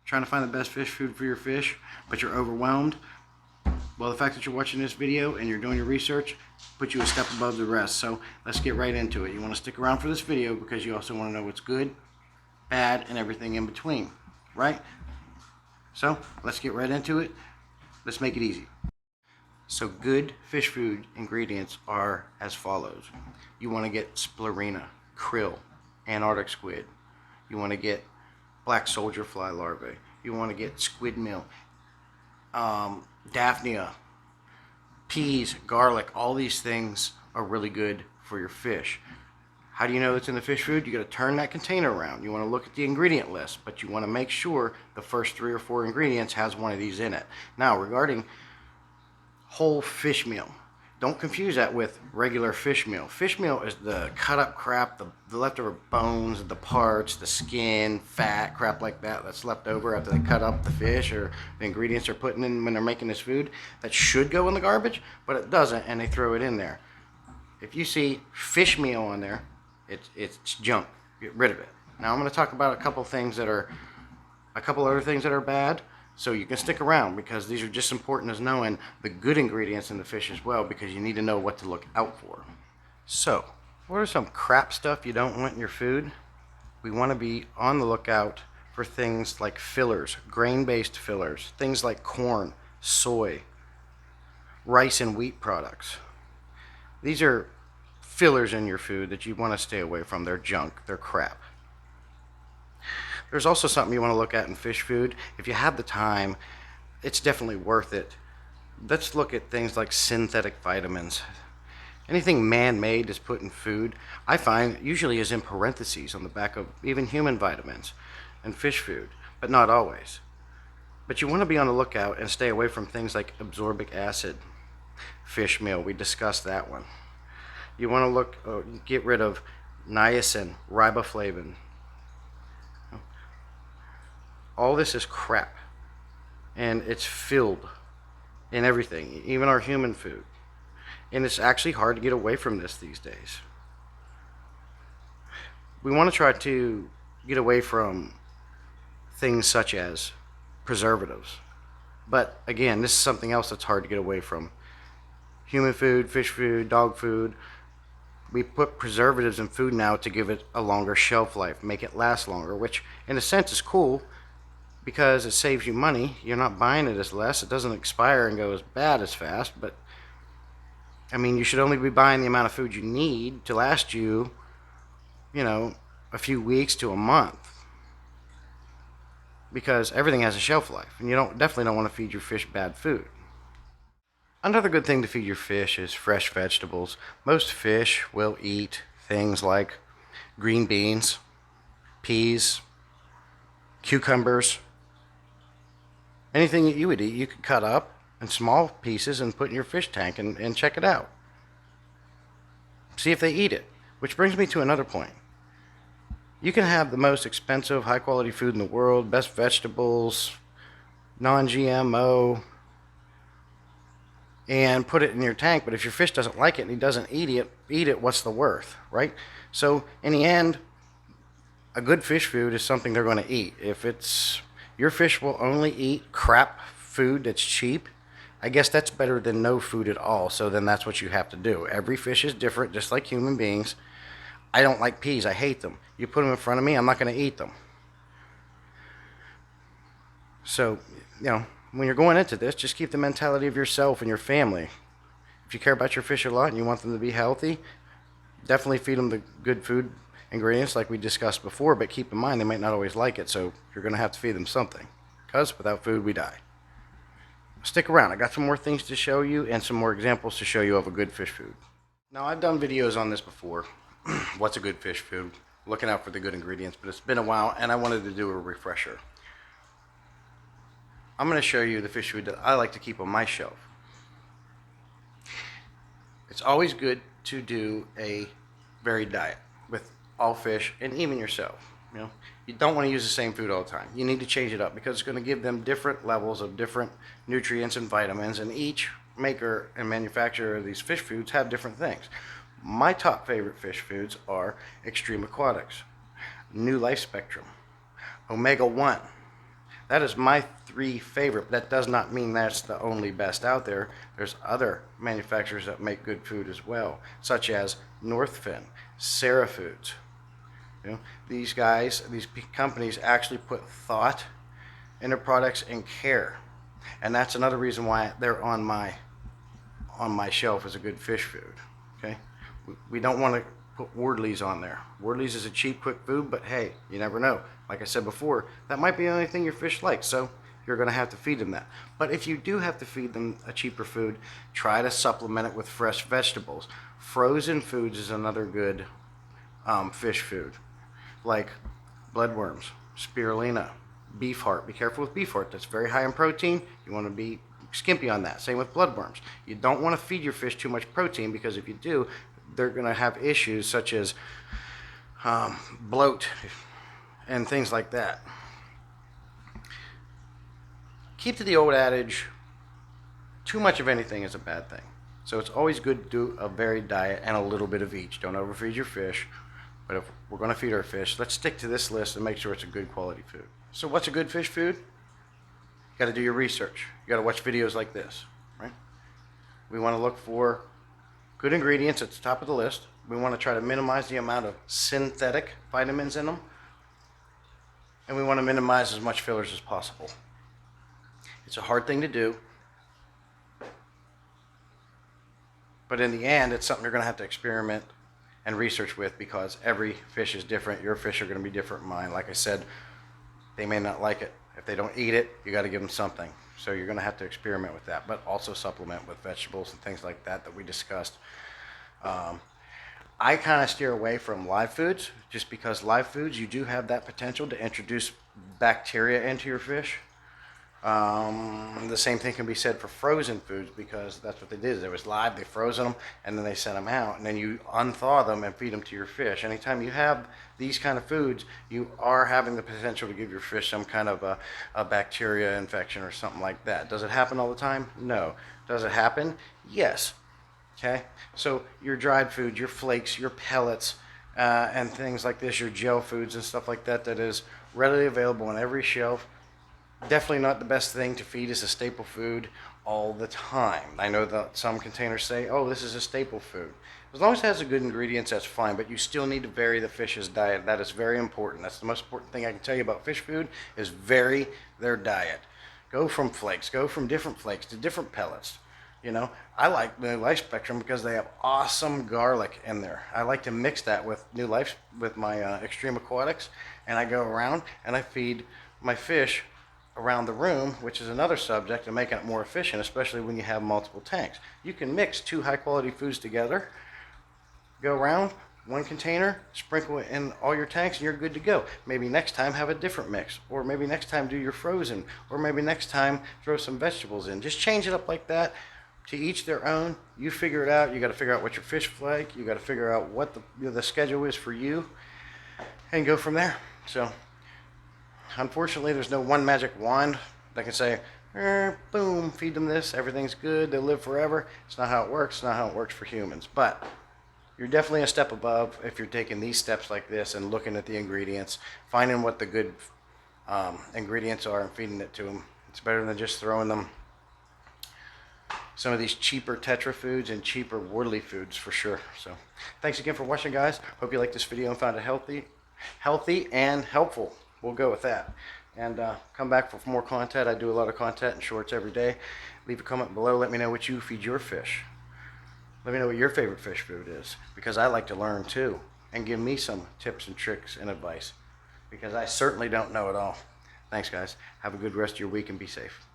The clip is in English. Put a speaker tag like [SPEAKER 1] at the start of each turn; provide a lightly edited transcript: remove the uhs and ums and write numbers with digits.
[SPEAKER 1] Trying to find the best fish food for your fish, but you're overwhelmed? Well, the fact that you're watching this video and you're doing your research puts you a step above the rest. So let's get right into it. You want to stick around for this video because you also want to know what's good, bad, and everything in between, right? So let's get right into it. Let's make it easy. So good fish food ingredients are as follows. You want to get spirulina, krill, Antarctic squid. You want to get black soldier fly larvae. You want to get squid meal, daphnia, peas, garlic. All these things are really good for your fish. How do you know it's in the fish food? You got to turn that container around. You want to look at the ingredient list, but you want to make sure the first 3 or 4 ingredients has one of these in it. Now, regarding whole fish meal, don't confuse that with regular fish meal. Fish meal is the cut up crap, the leftover bones, the parts, the skin, fat, crap like that that's left over after they cut up the fish or the ingredients they're putting in when they're making this food. That should go in the garbage, but it doesn't, and they throw it in there. If you see fish meal on there, it's junk. Get rid of it. Now I'm going to talk about a couple other things that are bad. So you can stick around because these are just important as knowing the good ingredients in the fish as well, because you need to know what to look out for. So, what are some crap stuff you don't want in your food? We want to be on the lookout for things like fillers, grain-based fillers, things like corn, soy, rice and wheat products. These are fillers in your food that you want to stay away from. They're junk, they're crap. There's also something you want to look at in fish food. If you have the time, it's definitely worth it. Let's look at things like synthetic vitamins. Anything man-made is put in food, I find, usually is in parentheses on the back of even human vitamins and fish food, but not always. But you want to be on the lookout and stay away from things like ascorbic acid, fish meal. We discussed that one. You want to get rid of niacin, riboflavin. All this is crap, and it's filled in everything, even our human food. And it's actually hard to get away from this these days. We want to try to get away from things such as preservatives. But again, this is something else that's hard to get away from. Human food, fish food, dog food. We put preservatives in food now to give it a longer shelf life, make it last longer, which in a sense is cool, because it saves you money. You're not buying it as less. It doesn't expire and go as bad as fast. But I mean, you should only be buying the amount of food you need to last you, a few weeks to a month, because everything has a shelf life, and you definitely don't want to feed your fish bad food. Another good thing to feed your fish is fresh vegetables. Most fish will eat things like green beans, peas, cucumbers. Anything that you would eat, you could cut up in small pieces and put in your fish tank and check it out. See if they eat it. Which brings me to another point. You can have the most expensive, high-quality food in the world, best vegetables, non-GMO, and put it in your tank, but if your fish doesn't like it and he doesn't eat it, what's the worth, right? So in the end, a good fish food is something they're going to eat. If your fish will only eat crap food that's cheap, I guess that's better than no food at all. So then that's what you have to do. Every fish is different, just like human beings. I don't like peas. I hate them. You put them in front of me, I'm not going to eat them. So, when you're going into this, just keep the mentality of yourself and your family. If you care about your fish a lot and you want them to be healthy, definitely feed them the good food ingredients like we discussed before, but keep in mind they might not always like it, so you're going to have to feed them something, because without food we die. Stick around. I got some more things to show you and some more examples to show you of a good fish food. Now, I've done videos on this before. What's a good fish food? Looking out for the good ingredients, but it's been a while and I wanted to do a refresher. I'm going to show you the fish food that I like to keep on my shelf. It's always good to do a varied diet with all fish and even yourself. You don't want to use the same food all the time. You need to change it up because it's going to give them different levels of different nutrients and vitamins, and each maker and manufacturer of these fish foods have different things. My top favorite fish foods are Extreme Aquatics, New Life Spectrum, Omega 1, That is my 3 favorite. That does not mean that's the only best out there. There's other manufacturers that make good food as well, such as Northfin, Sarah Foods. You know, these guys, these companies actually put thought in their products and care, and that's another reason why they're on my shelf as a good fish food. Okay, we don't want to put Wardley's on there. Wardley's is a cheap, quick food, but hey, you never know. Like I said before, that might be the only thing your fish like, so you're going to have to feed them that. But if you do have to feed them a cheaper food, try to supplement it with fresh vegetables. Frozen foods is another good fish food, like bloodworms, spirulina, beef heart. Be careful with beef heart. That's very high in protein. You want to be skimpy on that. Same with bloodworms. You don't want to feed your fish too much protein, because if you do, they're going to have issues such as bloat and things like that. Keep to the old adage, too much of anything is a bad thing. So it's always good to do a varied diet and a little bit of each. Don't overfeed your fish. But if we're going to feed our fish, let's stick to this list and make sure it's a good quality food. So what's a good fish food? You got to do your research. You got to watch videos like this, right? We want to look for good ingredients at the top of the list. We want to try to minimize the amount of synthetic vitamins in them. And we want to minimize as much fillers as possible. It's a hard thing to do, but in the end, it's something you're going to have to experiment and research with, because every fish is different. Your fish are going to be different than mine. Like I said, they may not like it. If they don't eat it, you got to give them something. So you're going to have to experiment with that, but also supplement with vegetables and things like that we discussed. I kind of steer away from live foods, just because live foods, you do have that potential to introduce bacteria into your fish. The same thing can be said for frozen foods, because that's what they did. It was live, they frozen them, and then they sent them out, and then you unthaw them and feed them to your fish. Anytime you have these kind of foods, you are having the potential to give your fish some kind of a bacteria infection or something like that. Does it happen all the time? No. Does it happen? Yes. Okay? So your dried foods, your flakes, your pellets, and things like this, your gel foods and stuff like that, that is readily available on every shelf. Definitely not the best thing to feed as a staple food all the time. I know that some containers say, oh, this is a staple food. As long as it has the good ingredients, that's fine, but you still need to vary the fish's diet. That is very important. That's the most important thing I can tell you about fish food, is vary their diet. Go from flakes, go from different flakes to different pellets. You know, I like New Life Spectrum because they have awesome garlic in there. I like to mix that with New Life, with my Extreme Aquatics, and I go around and I feed my fish around the room, which is another subject, and making it more efficient, especially when you have multiple tanks. You can mix 2 high quality foods together, go around one container, sprinkle it in all your tanks, and you're good to go. Maybe next time have a different mix, or maybe next time do your frozen, or maybe next time throw some vegetables in. Just change it up like that. To each their own. You figure it out. You got to figure out what your fish like. You got to figure out what the schedule is for you, and go from there. So unfortunately, there's no one magic wand that can say, boom, feed them this, everything's good, they'll live forever. It's not how it works. It's not how it works for humans. But you're definitely a step above if you're taking these steps like this and looking at the ingredients, finding what the good ingredients are and feeding it to them. It's better than just throwing them some of these cheaper Tetra foods and cheaper Wardley foods, for sure. So thanks again for watching, guys. Hope you liked this video and found it healthy and helpful. We'll go with that. And come back for more content. I do a lot of content and shorts every day. Leave a comment below. Let me know what you feed your fish. Let me know what your favorite fish food is, because I like to learn too. And give me some tips and tricks and advice, because I certainly don't know it all. Thanks, guys. Have a good rest of your week and be safe.